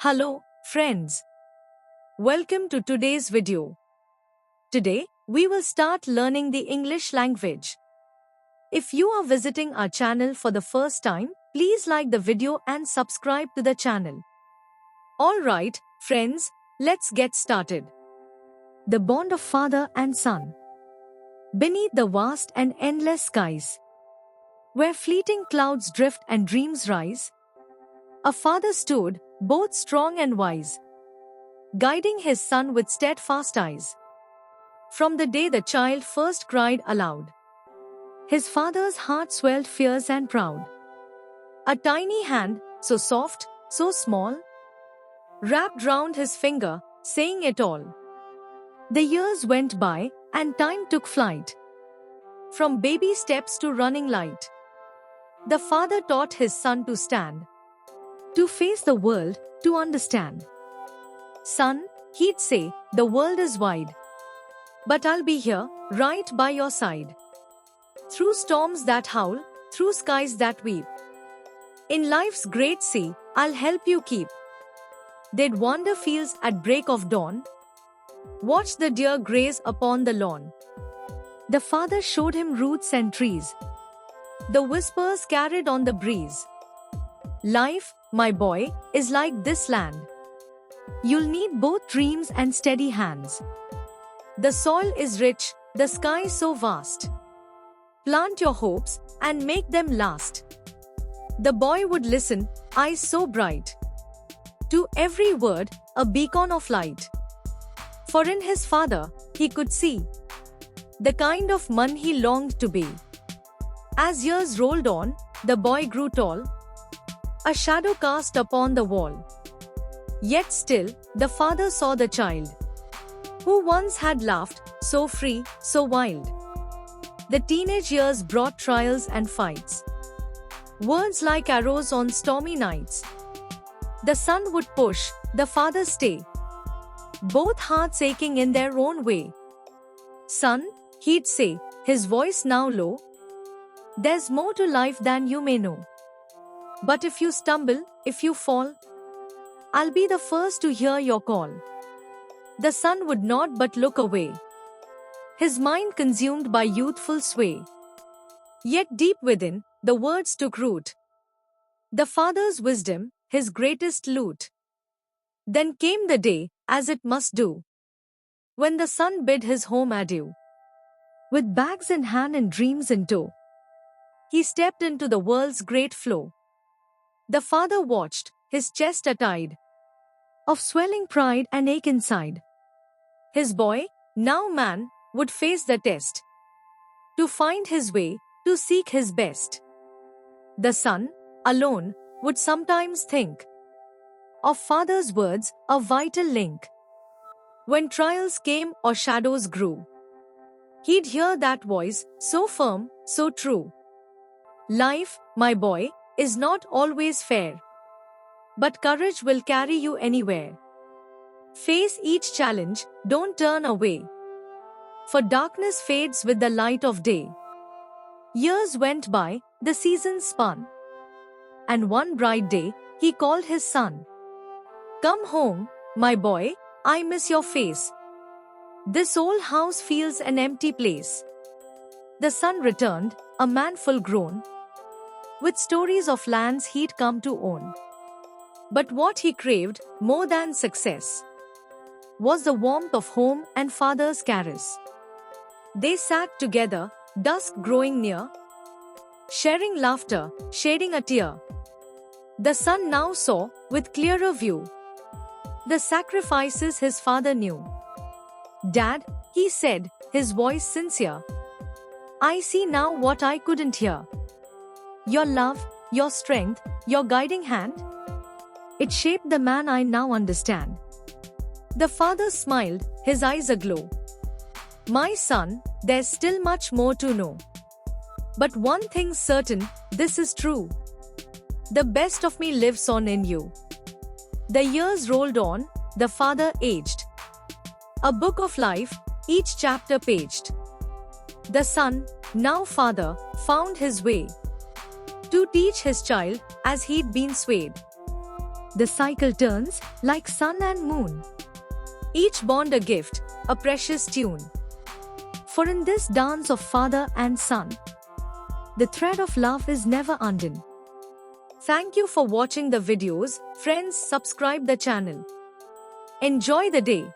Hello, friends. Welcome to today's video. Today, we will start learning the English language. If you are visiting our channel for the first time, please like the video and subscribe to the channel. Alright, friends, let's get started. The bond of father and son. Beneath the vast and endless skies, where fleeting clouds drift and dreams rise, a father stood, both strong and wise, guiding his son with steadfast eyes. From the day the child first cried aloud, his father's heart swelled fierce and proud. A tiny hand, so soft, so small, wrapped round his finger, saying it all. The years went by, and time took flight. From baby steps to running light, the father taught his son to stand, to face the world, to understand. Son, he'd say, the world is wide, but I'll be here, right by your side. Through storms that howl, through skies that weep, in life's great sea, I'll help you keep. They'd wander fields at break of dawn, watch the deer graze upon the lawn. The father showed him roots and trees, the whispers carried on the breeze. Life, my boy, is like this land. You'll need both dreams and steady hands. The soil is rich, the sky so vast. Plant your hopes and make them last. The boy would listen, eyes so bright, to every word, a beacon of light. For in his father, he could see the kind of man he longed to be. As years rolled on, the boy grew tall, a shadow cast upon the wall. Yet still, the father saw the child, who once had laughed, so free, so wild. The teenage years brought trials and fights, words like arrows on stormy nights. The son would push, the father stay, both hearts aching in their own way. Son, he'd say, his voice now low, there's more to life than you may know. But if you stumble, if you fall, I'll be the first to hear your call. The son would not but look away, his mind consumed by youthful sway. Yet deep within, the words took root, the father's wisdom, his greatest loot. Then came the day, as it must do, when the son bid his home adieu. With bags in hand and dreams in tow, he stepped into the world's great flow. The father watched, his chest a tide of swelling pride and ache inside. His boy, now man, would face the test, to find his way, to seek his best. The son, alone, would sometimes think of father's words, a vital link. When trials came or shadows grew, he'd hear that voice, so firm, so true. Life, my boy, is not always fair, but courage will carry you anywhere. Face each challenge, don't turn away, for darkness fades with the light of day. Years went by, the seasons spun, and one bright day, he called his son. Come home, my boy, I miss your face. This old house feels an empty place. The son returned, a man full grown, with stories of lands he'd come to own. But what he craved, more than success, was the warmth of home and father's caress. They sat together, dusk growing near, sharing laughter, shading a tear. The son now saw, with clearer view, the sacrifices his father knew. Dad, he said, his voice sincere, I see now what I couldn't hear. Your love, your strength, your guiding hand, it shaped the man I now understand. The father smiled, his eyes aglow. My son, there's still much more to know. But one thing's certain, this is true. The best of me lives on in you. The years rolled on, the father aged. A book of life, each chapter paged. The son, now father, found his way to teach his child as he'd been swayed The cycle turns like sun and moon. Each bond a gift, a precious tune. For in this dance of father and son, the thread of love is never undone. Thank you for watching the videos. Friends, subscribe the channel. Enjoy the day.